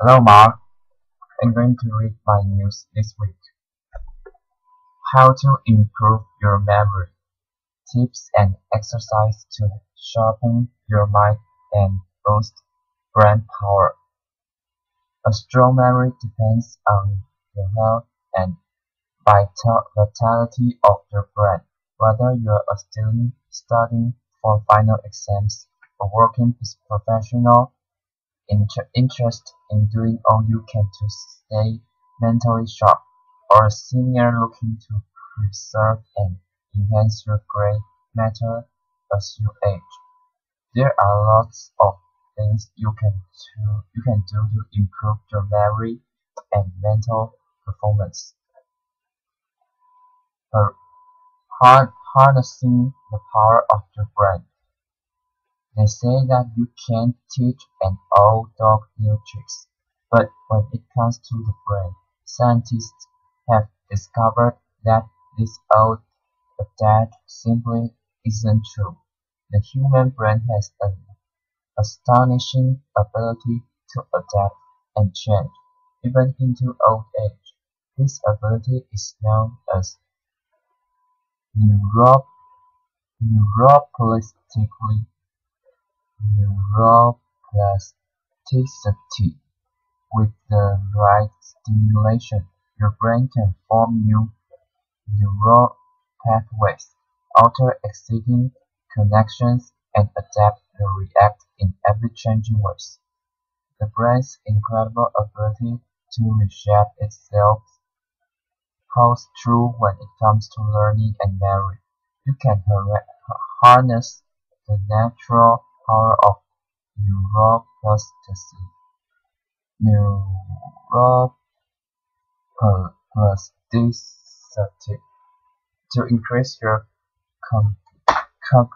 Hello, Mark. I'm going to read my news this week. How to improve your memory. Tips and exercise to sharpen your mind and boost brain power. A strong memory depends on the health and vitality of your brain. Whether you're a student studying for final exams, a working professional interested in doing all you can to stay mentally sharp, or a senior looking to preserve and enhance your gray matter as you age. There are lots of things you can do to improve your memory and mental performance. Har- Harnessing the power of your brain. They say that you can't teach an old dog new tricks, but when it comes to the brain, scientists have discovered that this old adage simply isn't true. The human brain has an astonishing ability to adapt and change, even into old age. This ability is known as neuro- neuroplasticity. Neuroplasticity. With the right stimulation, your brain can form new neural pathways, alter existing connections, and adapt and react in ever-changing ways. The brain's incredible ability to reshape itself holds true when it comes to learning and memory. You can harness the natural power of neuroplasticity neuroplasticity to increase your con- cog-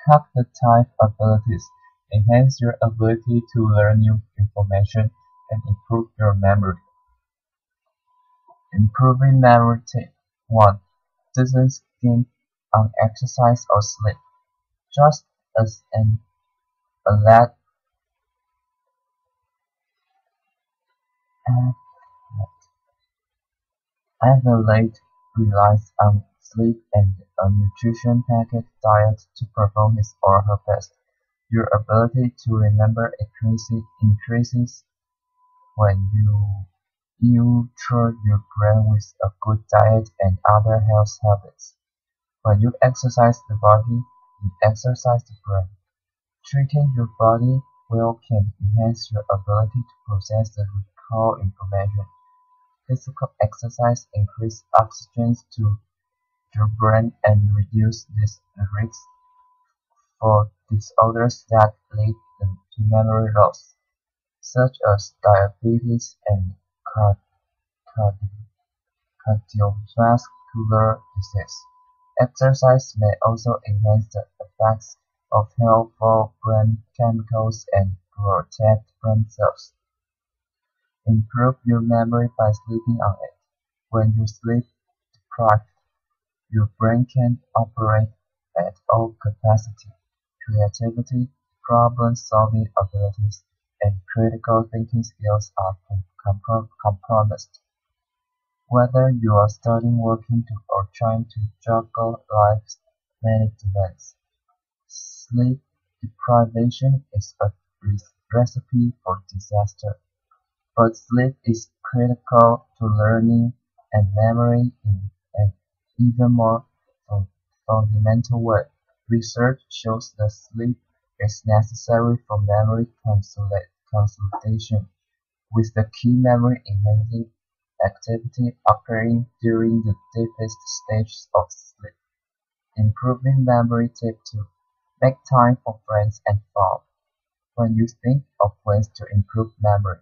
cognitive abilities, enhance your ability to learn new information, and improve your memory. Improving memory tip 1. Doesn't skimp on exercise or sleep. Just as an athlete athlete relies on sleep and a nutrition-packed diet to perform his or her best. Your ability to remember increases when you nurture your brain with a good diet and other health habits. When you exercise the body, you exercise the brain. Treating your body well can enhance your ability to process and recall information. Physical exercise increases oxygen to your brain and reduces the risk for disorders that lead to memory loss, such as diabetes and car- cardi- cardiovascular disease. Exercise may also enhance the effects of helpful brain chemicals and protect brain cells. Improve your memory by sleeping on it. When you sleep deprived, your brain can operate at all capacity. Creativity, problem-solving abilities, and critical thinking skills are compromised. Whether you are studying, working, or trying to juggle life's many demands, sleep deprivation is a recipe for disaster. But sleep is critical to learning and memory in an even more fundamental way. Research shows that sleep is necessary for memory consolidation, with the key memory-enhancing activity occurring during the deepest stages of sleep. Improving memory tip 2. Make time for friends and fun. When you think of ways to improve memory,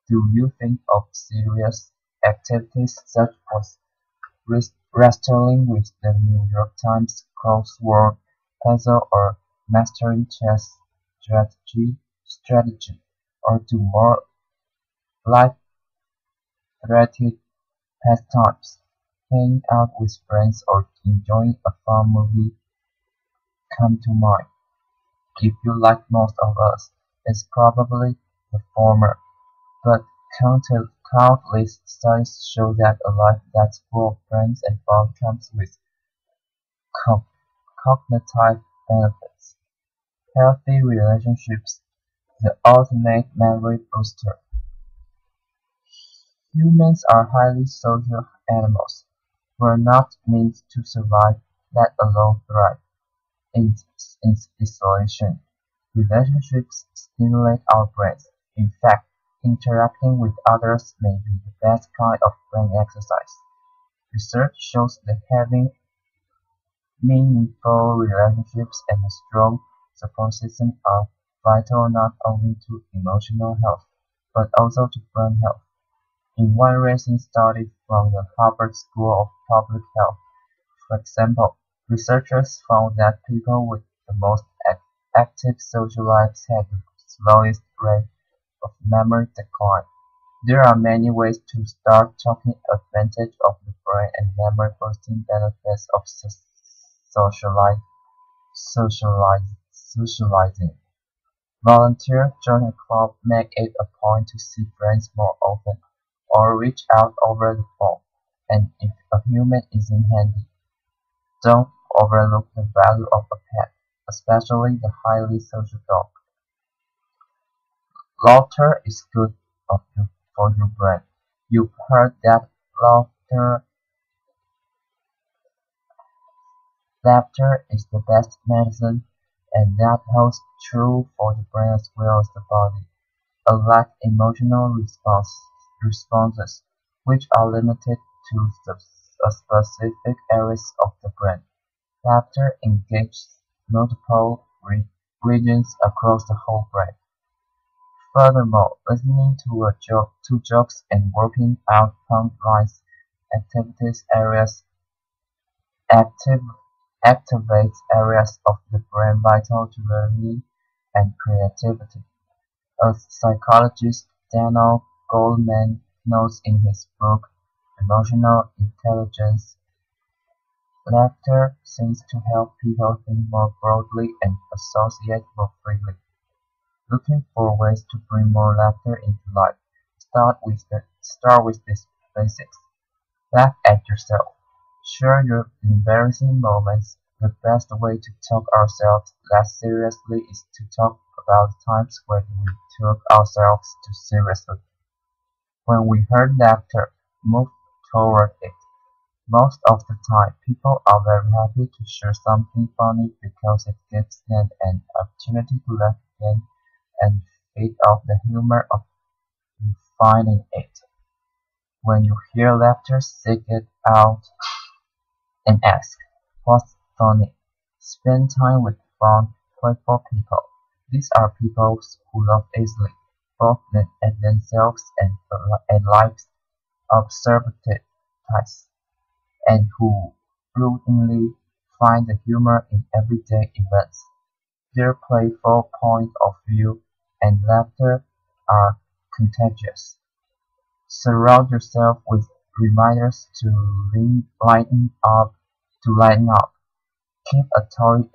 do you think of serious activities such as wrestling with the New York Times crossword puzzle or mastering chess strategy, or do more light-threaded pastimes, hanging out with friends or enjoying a fun movie come to mind? If you like most of us, it's probably the former. But countless studies show that a life that's full of friends and fun comes with co- cognitive benefits. Healthy relationships, the ultimate memory booster. Humans are highly social animals. We're not meant to survive, let alone thrive, in, in isolation. Relationships stimulate our brains. In fact, interacting with others may be the best kind of brain exercise. Research shows that having meaningful relationships and a strong support system are vital not only to emotional health, but also to brain health. In one recent study from the Harvard School of Public Health, for example, researchers found that people with the most active social lives had the slowest rate of memory decline. There are many ways to start taking advantage of the brain and memory-boosting benefits of sociali- socializing. Volunteer, join a club, make it a point to see friends more often, or reach out over the phone. And if a human isn't handy, don't overlook the value of a pet, especially the highly social dog. Laughter is good for your brain. You've heard that laughter is the best medicine, and that holds true for the brain as well as the body. Unlike emotional responses, which are limited to specific areas of the brain, laughter engages multiple regions across the whole brain. Furthermore, listening to jokes and working out punchlines activities areas active, activates areas of the brain vital to learning and creativity. As psychologist Daniel Goleman notes in his book Emotional Intelligence, laughter seems to help people think more broadly and associate more freely. Looking for ways to bring more laughter into life? Start with these basics. Laugh at yourself. Share your embarrassing moments. The best way to take ourselves less seriously is to talk about the times when we took ourselves too seriously. When we heard laughter, move toward it. Most of the time, people are very happy to share something funny because it gives them an opportunity to laugh again and feed off the humor of finding it. When you hear laughter, seek it out and ask, "What's funny?" Spend time with fun, playful people. These are people who laugh easily, both at themselves and life's absurdities, and who routinely find the humor in everyday events. Their playful point of view and laughter are contagious. Surround yourself with reminders to lighten up. Keep a toy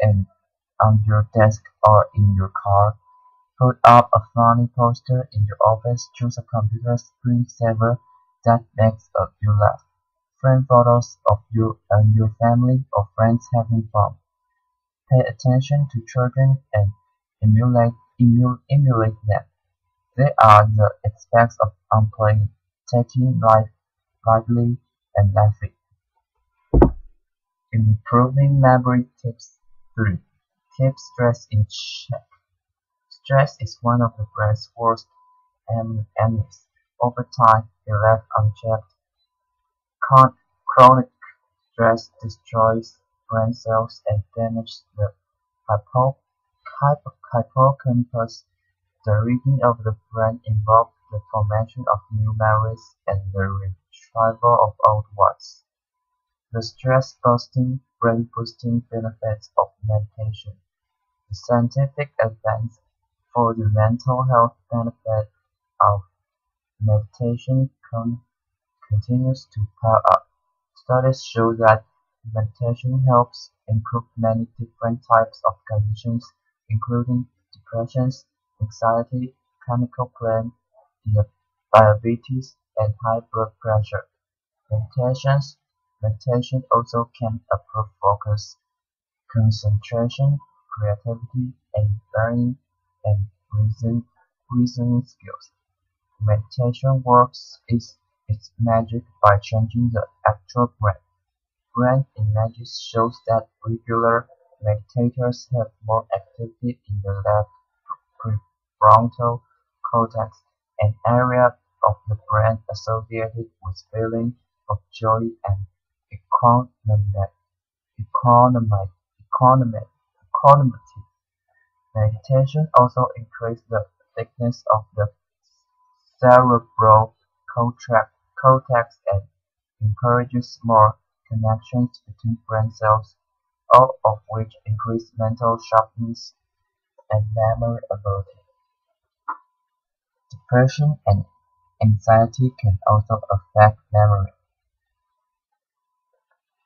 on your desk or in your car. Put up a funny poster in your office. Choose a computer screensaver that makes you laugh. Frame photos of you and your family or friends having fun. Pay attention to children and emulate them. They are the aspects of unplaying, taking life lively and laughing. Improving memory tips 3. Keep stress in check. Stress is one of the brain's worst enemies. Over time, if left unchecked, chronic stress destroys brain cells and damages the hippocampus. The region of the brain involved the formation of new memories and the retrieval of old ones. The stress-busting, brain-boosting benefits of meditation. The scientific evidence for the mental health benefit of meditation continues to pile up. Studies show that meditation helps improve many different types of conditions, including depression, anxiety, chemical pain, diabetes, and high blood pressure. Meditations Meditation also can improve focus, concentration, creativity, and learning and reasoning skills. Meditation works its magic by changing the actual brain images shows that regular meditators have more activity in the left prefrontal cortex, an area of the brain associated with feelings of joy and equanimity. equanimity. equanimity. Meditation also increases the thickness of the cerebral cortex and encourages more connections between brain cells, all of which increase mental sharpness and memory ability. Depression and anxiety can also affect memory.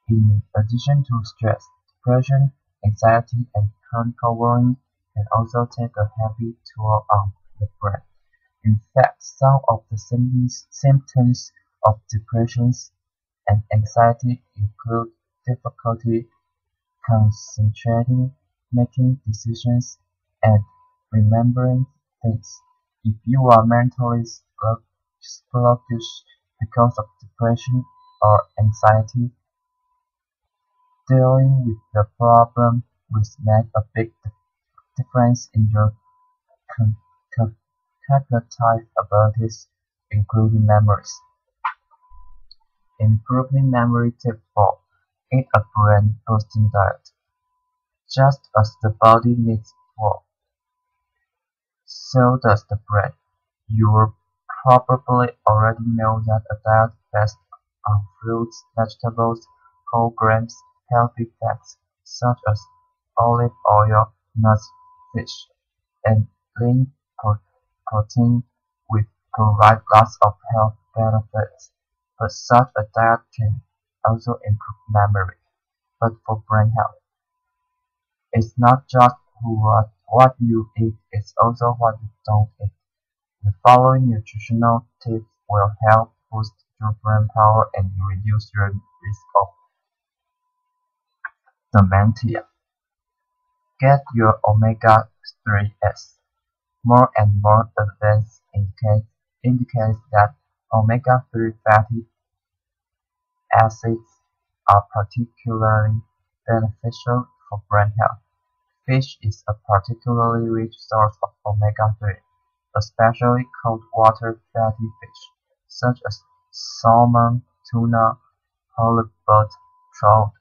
In addition to stress, depression, anxiety, and chronic worrying can also take a heavy toll on the brain. In fact, some of the symptoms of depression and anxiety include difficulty concentrating, making decisions, and remembering things. If you are mentally sluggish because of depression or anxiety, dealing with the problem will make a big difference in your con- co- cognitive abilities, including memories. Improving memory tip 4. Eat a brain-boosting diet. Just as the body needs fuel, so does the brain. You will probably already know that a diet based on fruits, vegetables, whole grains, healthy fats such as olive oil, nuts, fish, and lean protein will provide lots of health benefits. But such a diet can also improve memory. But for brain health, it's not just what you eat, it's also what you don't eat. The following nutritional tips will help boost your brain power and reduce your risk of dementia. Get your omega-3s. More and more evidence indicates that omega-3 fatty acids are particularly beneficial for brain health. Fish is a particularly rich source of omega-3, especially cold-water fatty fish, such as salmon, tuna, halibut, trout,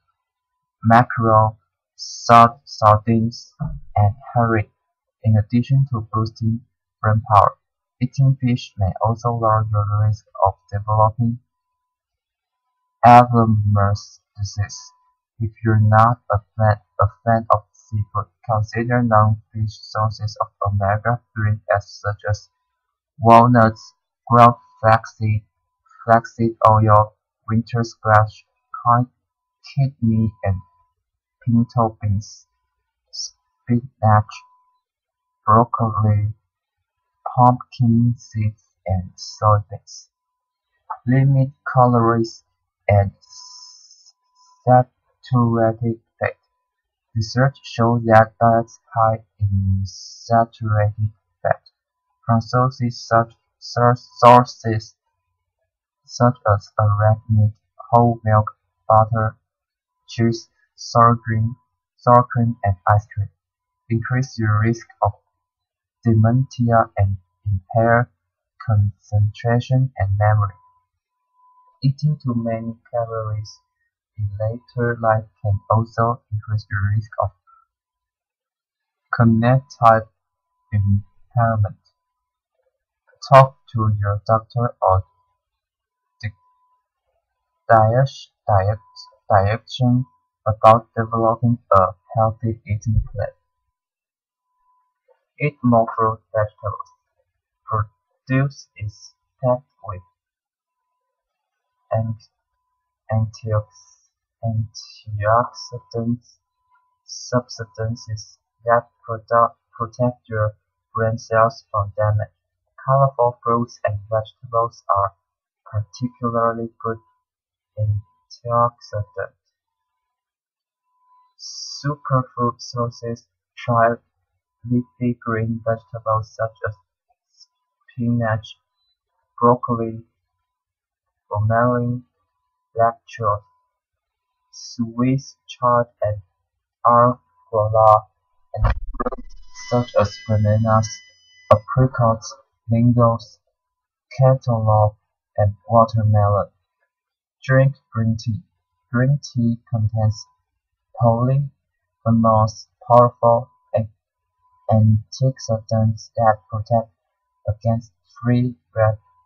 mackerel, sardines, and herring. In addition to boosting brain power, eating fish may also lower your risk of developing Alzheimer's disease. If you're not a fan of seafood, consider non-fish sources of omega-3 such as walnuts, ground flaxseed oil, winter squash, kidney and pinto beans, spinach, broccoli, pumpkin seeds, and soybeans. Limit calories and saturated fat. Research shows that diets high in saturated fat from sources such as red meat, whole milk, butter, cheese, sour cream, and ice cream increase your risk of dementia and impair concentration and memory. Eating too many calories in later life can also increase your risk of cognitive impairment. Talk to your doctor or dietitian about developing a healthy eating plan. Eat more fruit vegetables. Produce is packed with antioxidant substances that protect your brain cells from damage. Colorful fruits and vegetables are particularly good antioxidant. Superfood sources: try leafy green vegetables such as spinach, broccoli, bromelain, lactose, Swiss chard and arugula, and fruits such as bananas, apricots, mangoes, cantaloupe, and watermelon. Drink green tea. Green tea contains the most powerful antioxidants that protect against free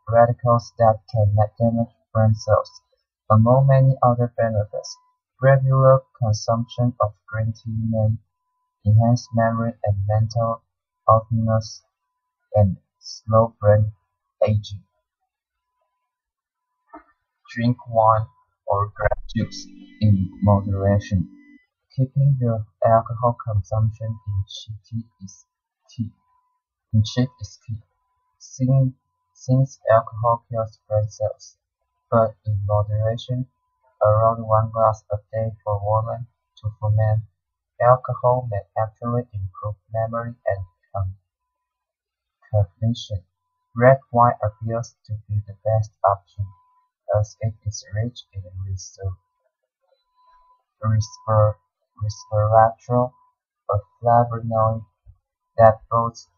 radicals that can damage brain cells. Among many other benefits, regular consumption of green tea may enhance memory and mental alertness and slow brain aging. Drink wine or grape juice in moderation. Keeping your alcohol consumption key. in check is key, since alcohol kills brain cells, but in moderation, around one glass a day for women. For men, alcohol may actually improve memory and cognition. Red wine appears to be the best option, as it is rich in resveratrol, a flavonoid that boosts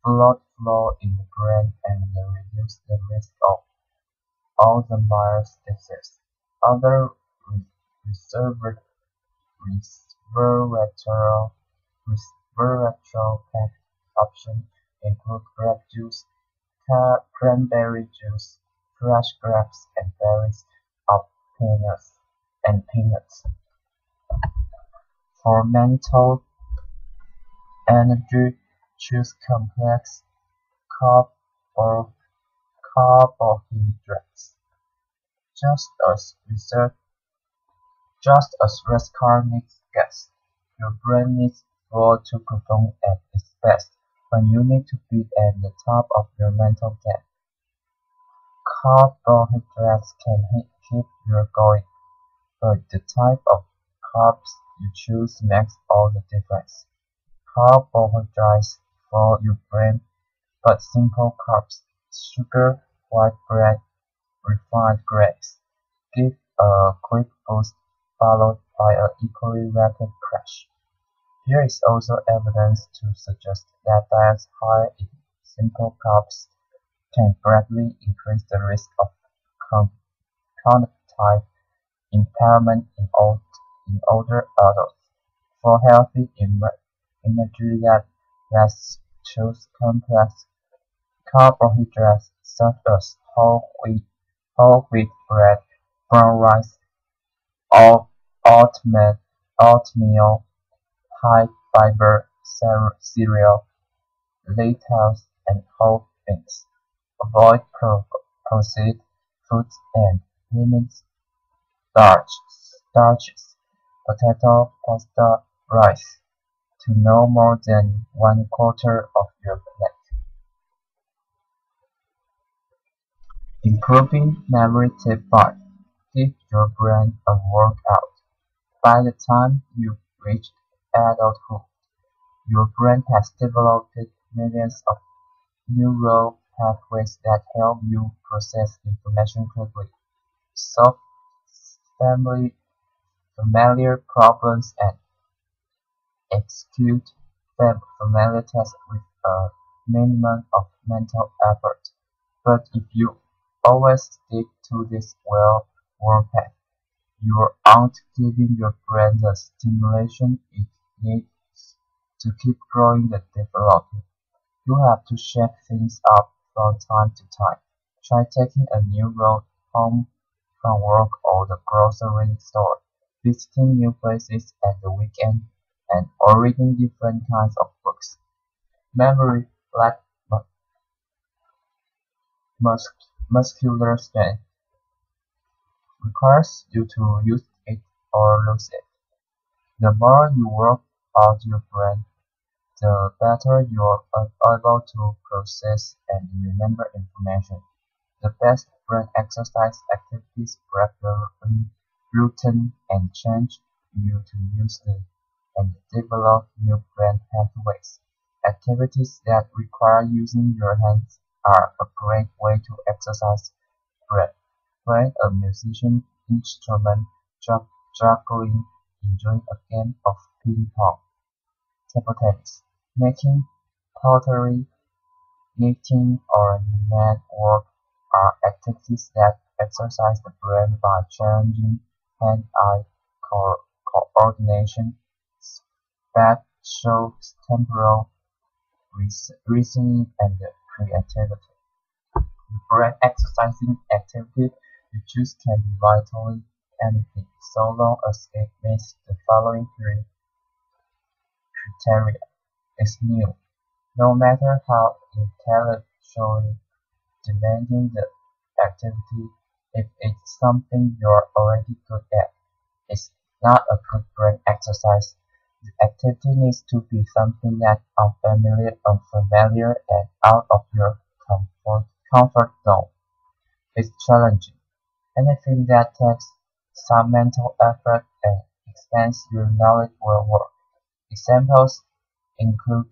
blood flow in the brain and reduces the risk of Alzheimer's disease. Other resveratrol resveratrol-packed options include grape juice, cranberry juice, fresh grapes, and berries of peanuts. For mental energy, choose complex carb or carbohydrates. Just as rest car needs gas, your brain needs fuel to perform at its best. When you need to be at the top of your mental game, carbohydrates can keep you going, but the type of carbs you choose makes all the difference. Carbohydrates for your brain, but simple carbs, sugar, white bread, refined grains, give a quick boost followed by an equally rapid crash. There is also evidence to suggest that diets high in simple carbs can greatly increase the risk of cognitive impairment in older adults. For healthy energy that let's choose complex carbohydrates such as whole wheat bread, brown rice, oatmeal, high-fiber cereal, lettuce, and whole beans. Avoid processed foods and limit starches, potato, pasta, rice, to no more than one-quarter of your plate. Improving memory tip 5. Give your brain a workout. By the time you reach adulthood, your brain has developed millions of neural pathways that help you process information quickly, solve familiar problems, and execute familiar tasks with a minimum of mental effort. But if you always stick to this well-worn path, you aren't giving your brain the stimulation it needs to keep growing and developing. You have to shake things up from time to time. Try taking a new road home from work or the grocery store, visiting new places at the weekend, and or reading different kinds of books. Memory, like muscular strength, requires you to use it or lose it. The more you work out your brain, the better you're able to process and remember information. The best brain exercise activities break your routine and change you to use and develop new brain pathways. Activities that require using your hands are a great way to exercise brain. Playing a musician instrument, juggling, enjoying a game of ping pong, table tennis, making pottery, knitting, or network are activities that exercise the brain by challenging hand-eye coordination, spatio-temporal reasoning, and creativity. The brain exercising activity you choose can be vitally anything, so long as it meets the following three criteria: is new, no matter how intellectually demanding the activity. If it's something you're already good at, it's not a good brain exercise. The activity needs to be something that's unfamiliar and out of your comfort zone. It's challenging. Anything that takes some mental effort and expands your knowledge will work. Examples include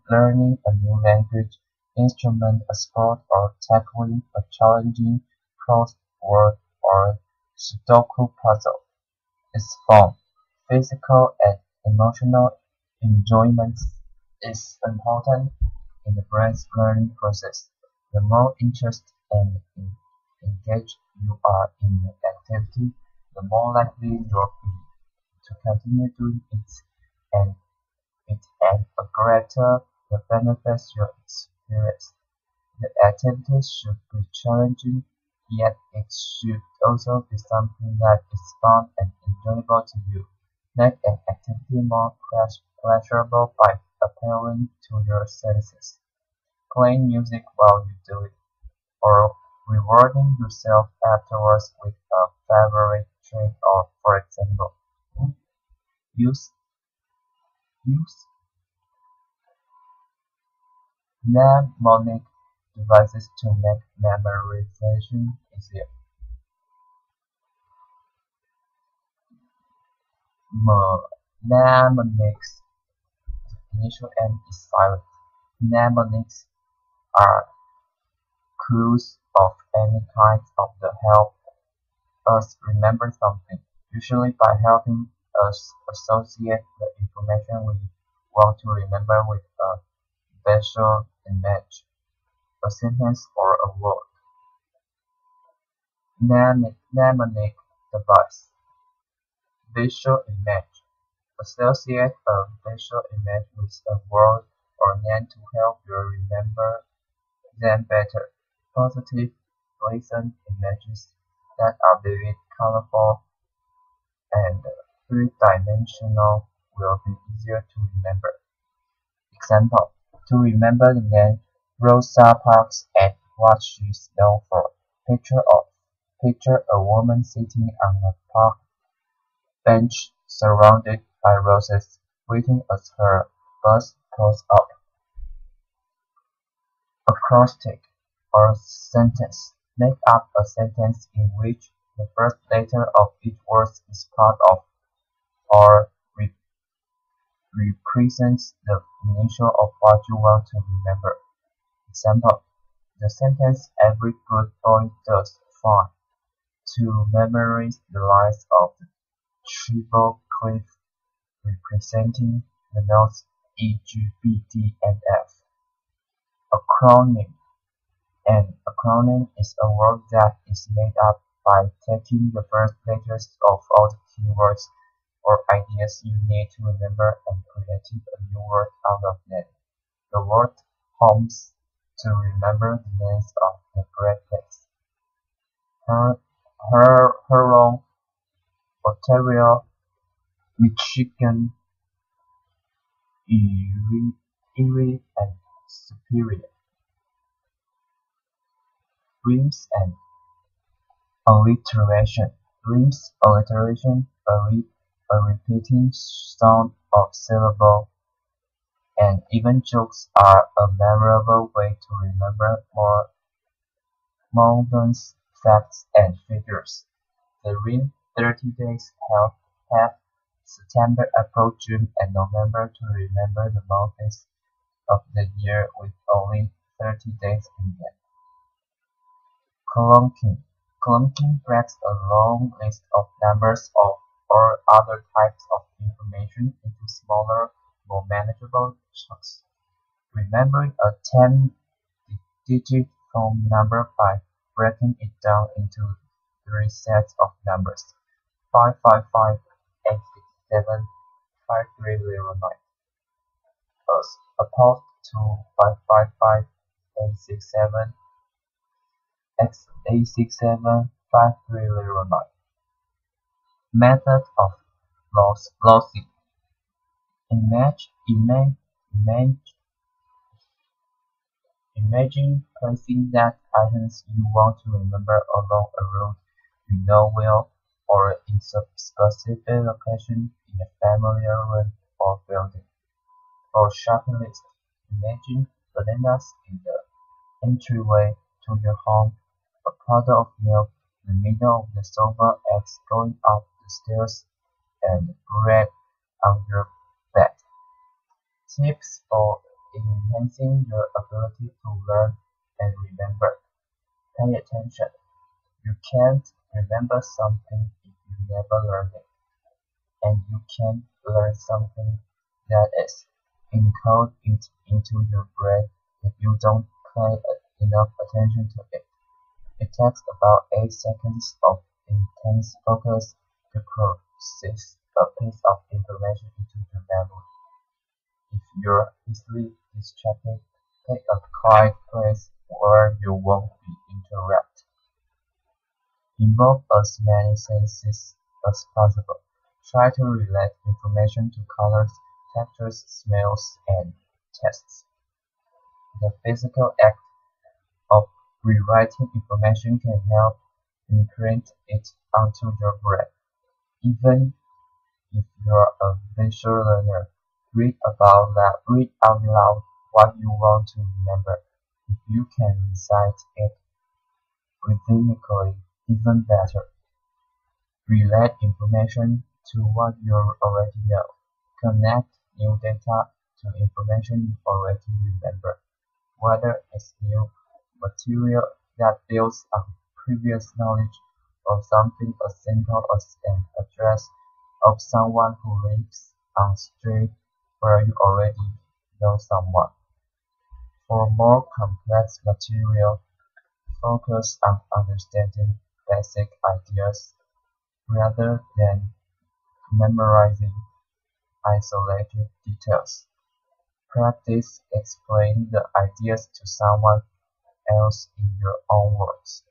learning a new language, instrument, a sport, or tackling a challenging crossword or Sudoku puzzle. Its fun, physical, and emotional enjoyment is important in the brain's learning process. The more interested and engaged you are in the activity, the more likely you'll be to continue doing it and a greater the benefits you experience. The activity should be challenging, yet it should also be something that is fun and enjoyable to you. Make an activity more pleasurable by appealing to your senses. Playing music while you do it, or rewarding yourself afterwards with a favorite treat, or for example, use use mnemonic devices to make memorization easier. Mnemonics. Initial M is silent. Mnemonics are clues of any kind that help us remember something, usually by helping us associate the information we want to remember with a visual image, a sentence, or a word. Mnemonic device. Visual image. Associate a visual image with a word or name to help you remember them better. Positive, pleasant images that are vivid, colorful, and three-dimensional will be easier to remember. Example: to remember the name Rosa Parks and what she's known for. Picture a woman sitting on a park bench surrounded by roses, waiting as her bus pulls up. Acrostic or sentence. Make up a sentence in which the first letter of each word is part of or represents the initial of what you want to remember. Example: the sentence "Every good boy does fine" to memorize the lines of the treble clef representing the notes E, G, B, D, and F. Acronym. An acronym is a word that is made up by taking the first letters of all the keywords or ideas you need to remember and creating a new word out of them. The word helps to remember the names of the great place. Huron, Ontario, Michigan, Erie, and Superior. Rims and alliteration. Rims alliteration, a repeating sound of syllable And even jokes are a memorable way to remember more modern facts and figures. The ring 30 days have September, April, June, and November to remember the months of the year with only 30 days in them. Clunking. Clunking breaks a long list of numbers or other types of information into smaller, more manageable chunks. Remembering a 10-digit phone number by breaking it down into three sets of numbers: 555-867-5309, as opposed to 555-867 x 867-5309. Method of lossing. Imagine placing that items you want to remember along a road you know well, or in a specific location in a familiar room or building. For shopping list, imagine bananas in the entryway to your home, a bottle of milk in the middle of the sofa, eggs going up the stairs, and bread on your bed. Tips for enhancing your ability to learn and remember. Pay attention. You can't remember something if you never learn it, and you can't learn something that is encoded into your brain if you don't pay enough attention to it. It takes about 8 seconds of intense focus to process a piece of information into your memory. If you're easily distracted, pick a quiet place where you won't be interrupted. Involve as many senses as possible. Try to relate information to colors, textures, smells, and tastes. The physical act of rewriting information can help imprint it onto your brain. Even if you're a visual learner, read out loud what you want to remember. If you can recite it rhythmically, even better. Relate information to what you already know. Connect new data to information you already remember, whether it's new material that builds on previous knowledge or something as simple as an address of someone who lives on a street where you already know someone. For more complex material, focus on understanding basic ideas rather than memorizing isolated details. Practice explaining the ideas to someone else in your own words.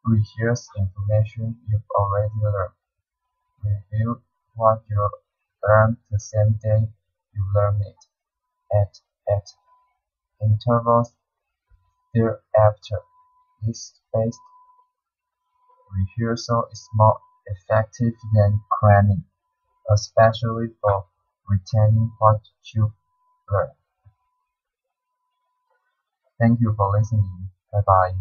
Rehearse information you've already learned. Review what you learned the same day you learned it, at intervals thereafter. This spaced rehearsal is more effective than cramming, especially for retaining what you've learned. Thank you for listening. Bye bye.